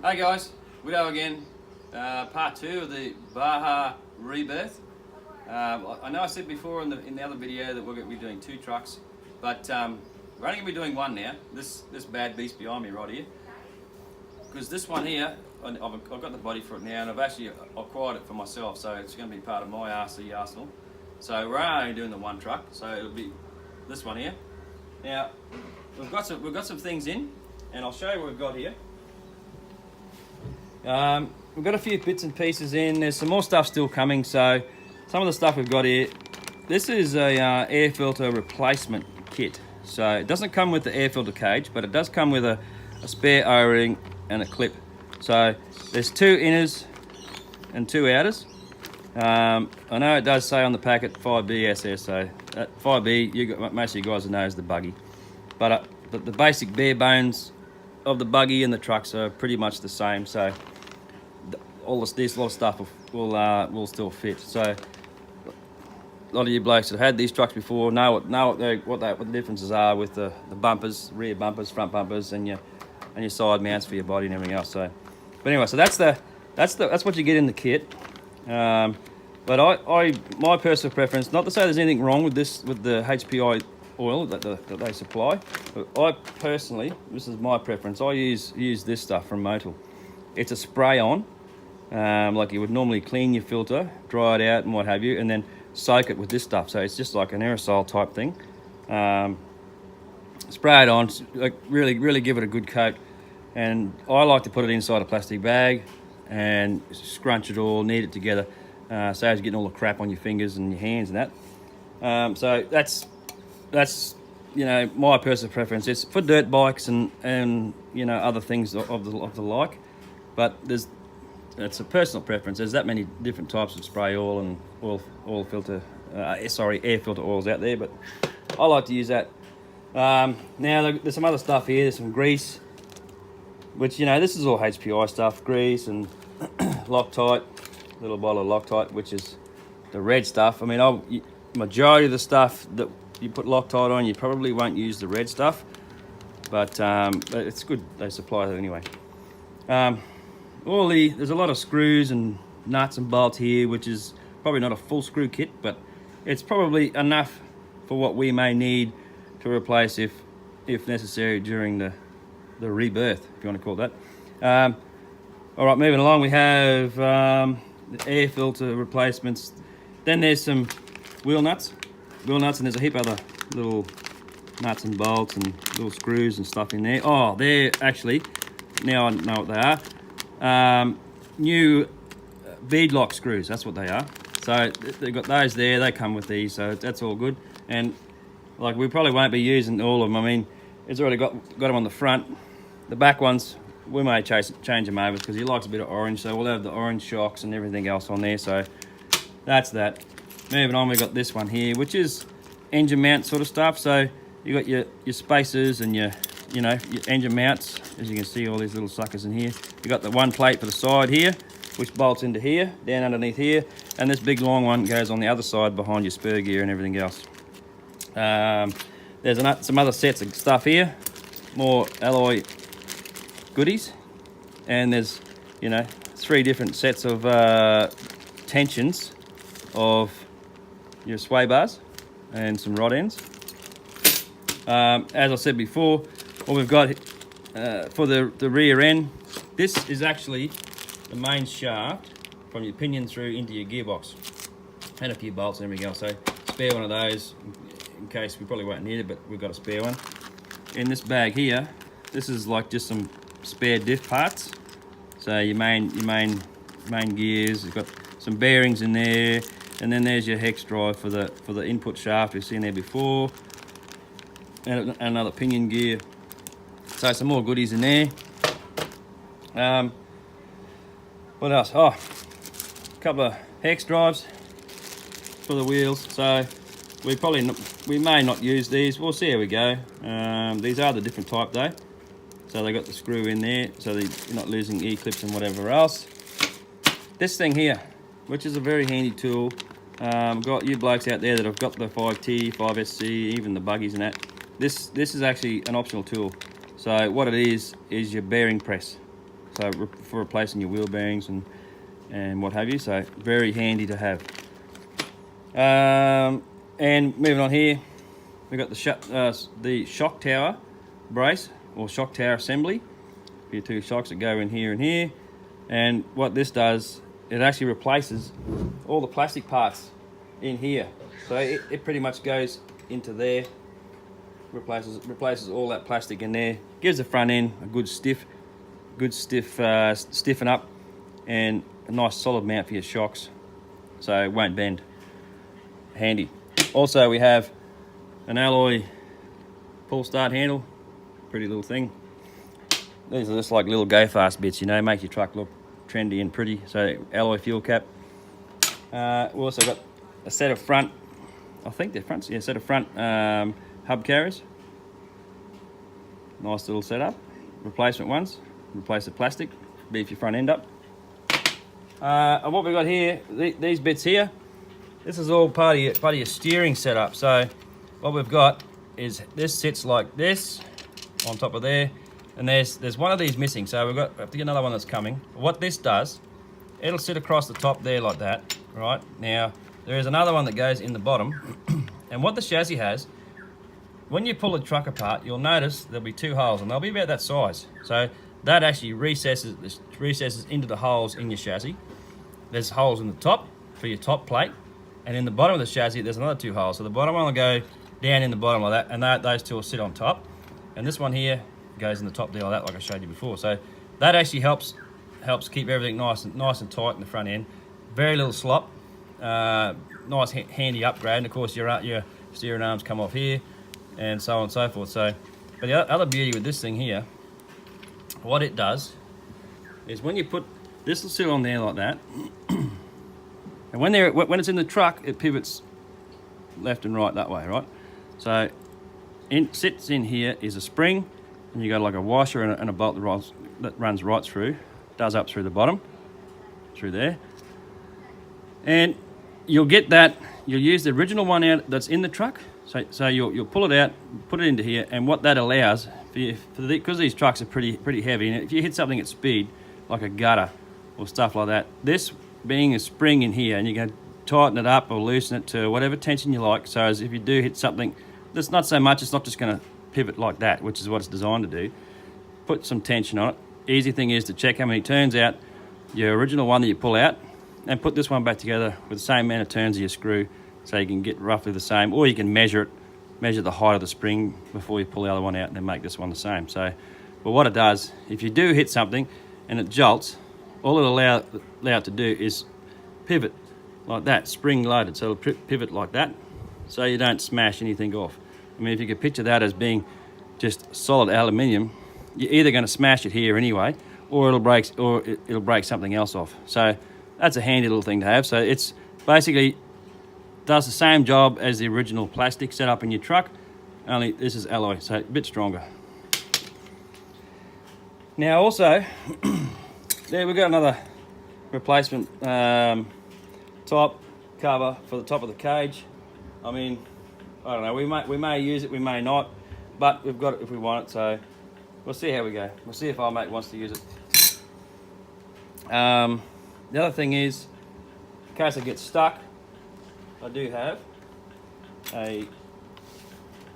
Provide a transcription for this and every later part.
Hey guys, Widow again. Part 2 of the Baja rebirth. I know I said before in the other video that we're going to be doing 2 trucks, but we're only going to be doing one now. This bad beast behind me right here, because this one here, I've got the body for it now, and I've actually acquired it for myself, so it's going to be part of my RC arsenal. So we're only doing the one truck, so it'll be this one here. Now we've got some things in, and I'll show you what we've got here. We've got a few bits and pieces in. There's some more stuff still coming. So some of the stuff we've got here, this is a air filter replacement kit. So it doesn't come with the air filter cage, but it does come with a spare O-ring and a clip. So there's 2 inners and 2 outers. I know it does say on the packet 5B SS, so 5B, most of you guys know is the buggy. But the basic bare bones of the buggy and the trucks are pretty much the same. So all this lot of stuff will still fit. So a lot of you blokes that have had these trucks before know what the differences are with the bumpers, rear bumpers, front bumpers, and your side mounts for your body and everything else. So, but anyway, so that's what you get in the kit. But my personal preference, not to say there's anything wrong with the HPI oil that they supply, but I personally, this is my preference, I use this stuff from Motul. It's a spray on, like you would normally clean your filter, dry it out and what have you, and then soak it with this stuff. So it's just like an aerosol type thing. Spray it on, like really give it a good coat, and I like to put it inside a plastic bag and scrunch it all, knead it together, so as you're getting all the crap on your fingers and your hands and that. So that's my personal preference. It's for dirt bikes and other things of the like, but it's a personal preference. There's that many different types of spray oil and air filter oils out there, but I like to use that. Now there's some other stuff here. There's some grease, which this is all HPI stuff, grease and Loctite, little bottle of Loctite, which is the red stuff. I mean, majority of the stuff that you put Loctite on, you probably won't use the red stuff, but it's good they supply it anyway. There's a lot of screws and nuts and bolts here, which is probably not a full screw kit, but it's probably enough for what we may need to replace if necessary during the rebirth, if you want to call it that. All right, moving along, we have the air filter replacements. Then there's some wheel nuts, and there's a heap of other little nuts and bolts and little screws and stuff in there. Oh, they're actually, now I know what they are, new bead lock screws. That's what they are. So they've got those there, they come with these, so that's all good. And like, we probably won't be using all of them. I mean, it's already got them on the front. The back ones, we may change them over because he likes a bit of orange, so we'll have the orange shocks and everything else on there. So that's that. Moving on, we've got this one here, which is engine mount sort of stuff. So you got your spacers and your engine mounts. As you can see, all these little suckers in here. You got the one plate for the side here, which bolts into here, down underneath here, and this big long one goes on the other side behind your spur gear and everything else. There's some other sets of stuff here, more alloy goodies, and there's 3 different sets of tensions of your sway bars and some rod ends. As I said before, what we've got for the rear end, this is actually the main shaft from your pinion through into your gearbox, and a few bolts and everything else. So spare one of those in case we probably won't need it, but we've got a spare one. In this bag here, this is like just some spare diff parts. So your main gears, you've got some bearings in there, and then there's your hex drive for the input shaft we've seen there before, and another pinion gear. So some more goodies in there. What else? Oh, a couple of hex drives for the wheels. So we may not use these. We'll see how we go. These are the different type though. So they got the screw in there, so you're not losing E-clips and whatever else. This thing here, which is a very handy tool. Got you blokes out there that have got the 5T, 5SC, even the buggies and that. This is actually an optional tool. So what it is your bearing press. so for replacing your wheel bearings and what have you. So very handy to have. And moving on here, we've got the shock tower brace or shock tower assembly. Your two shocks that go in here and here. And what this does, it actually replaces all the plastic parts in here. So it pretty much goes into there, replaces all that plastic in there, gives the front end a good stiffen up, and a nice solid mount for your shocks, so it won't bend. Handy. Also, we have an alloy pull start handle, pretty little thing. These are just like little go fast bits, you know, make your truck look trendy and pretty. So alloy fuel cap. We also got a set of front, I think they're fronts, yeah, set of front hub carriers. Nice little setup. Replacement ones, replace the plastic, beef your front end up. And what we've got here, these bits here, this is all part of your steering setup. So what we've got is this sits like this on top of there, and there's one of these missing, so we have to get another one that's coming. What this does, it'll sit across the top there like that, right? Now there is another one that goes in the bottom, and what the chassis has, when you pull the truck apart, you'll notice there'll be two holes, and they'll be about that size. So that actually recesses into the holes in your chassis. There's holes in the top for your top plate, and in the bottom of the chassis there's another two holes. So the bottom one will go down in the bottom like that, and those two will sit on top, and this one here goes in the top there like that, like I showed you before. So that actually helps keep everything nice and tight in the front end. Very little slop. Nice handy upgrade, and of course your steering arms come off here, and so on and so forth. So, but the other beauty with this thing here, what it does is when you put this, will sit on there like that, and when it's in the truck, it pivots left and right that way, right? So sits in here is a spring, and you got like a washer and a bolt that runs right through, does up through the bottom, through there, and you'll get that. You'll use the original one out that's in the truck. So you'll pull it out, put it into here, and what that allows, because these trucks are pretty heavy, and if you hit something at speed, like a gutter or stuff like that, this being a spring in here, and you can tighten it up or loosen it to whatever tension you like, so as if you do hit something that's not so much, it's not just going to pivot like that, which is what it's designed to do. Put some tension on it. Easy thing is to check how many turns out your original one that you pull out, and put this one back together with the same amount of turns of your screw, so you can get roughly the same, or you can measure the height of the spring before you pull the other one out, and then make this one the same. So, but what it does, if you do hit something and it jolts, all it'll allow it to do is pivot like that, spring loaded. So it'll pivot like that, so you don't smash anything off. I mean, if you could picture that as being just solid aluminium, you're either going to smash it here anyway, or it'll break something else off. So that's a handy little thing to have. So it's basically does the same job as the original plastic setup in your truck, only this is alloy, so a bit stronger. Now also, there we've got another replacement top cover for the top of the cage. I mean, I don't know, we may use it, we may not, but we've got it if we want it, so we'll see how we go. We'll see if our mate wants to use it. The other thing is, in case I get stuck, I do have a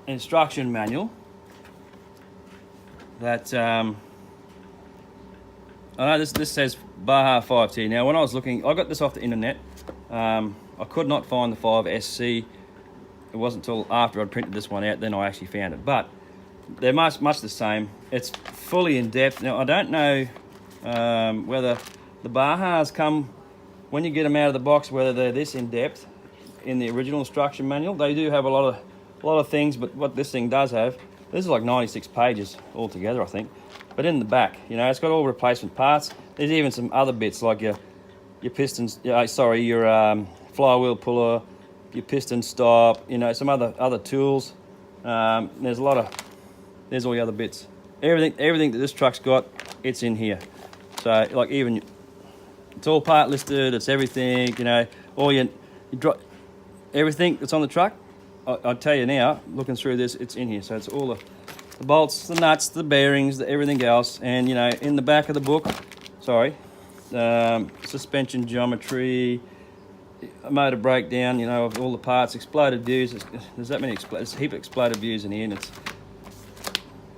instruction manual that I know this says Baja 5T. Now when I was looking, I got this off the internet. I could not find the 5SC. It wasn't until after I'd printed this one out then I actually found it. But they're much the same. It's fully in depth. Now I don't know whether the Bajas come, when you get them out of the box, whether they're this in depth in the original instruction manual. They do have a lot of things, but what this thing does have, this is like 96 pages altogether, I think. But in the back, you know, it's got all replacement parts. There's even some other bits like your pistons, your flywheel puller, your piston stop, you know, some other tools. There's all the other bits. Everything that this truck's got, it's in here. So like even, it's all part listed, it's everything, you know, everything that's on the truck, I'll tell you now, looking through this, it's in here. So it's all the bolts, the nuts, the bearings, everything else. And you know, in the back of the book, suspension geometry, motor breakdown, you know, of all the parts, exploded views. There's that many, there's a heap of exploded views in here, and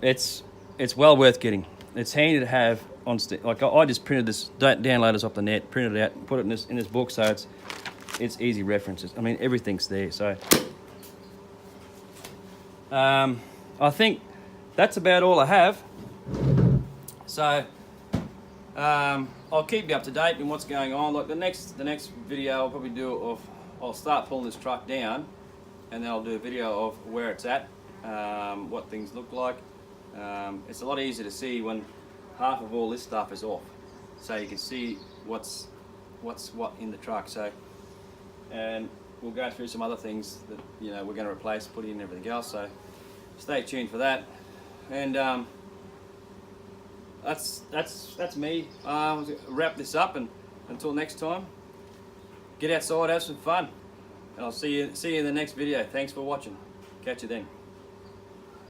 it's well worth getting. It's handy to have on like I just printed this, download this off the net, printed it out, put it in this book, so it's easy references. I mean, everything's there. So I think that's about all I have. So I'll keep you up to date in what's going on. Like the next video I'll probably do I'll start pulling this truck down, and then I'll do a video of where it's at, what things look like. It's a lot easier to see when half of all this stuff is off, so you can see what's what in the truck. So, and we'll go through some other things that, you know, we're going to replace, put in, and everything else. So stay tuned for that. And that's me. Wrap this up, and until next time, get outside, have some fun, and I'll see you in the next video. Thanks for watching. Catch you then.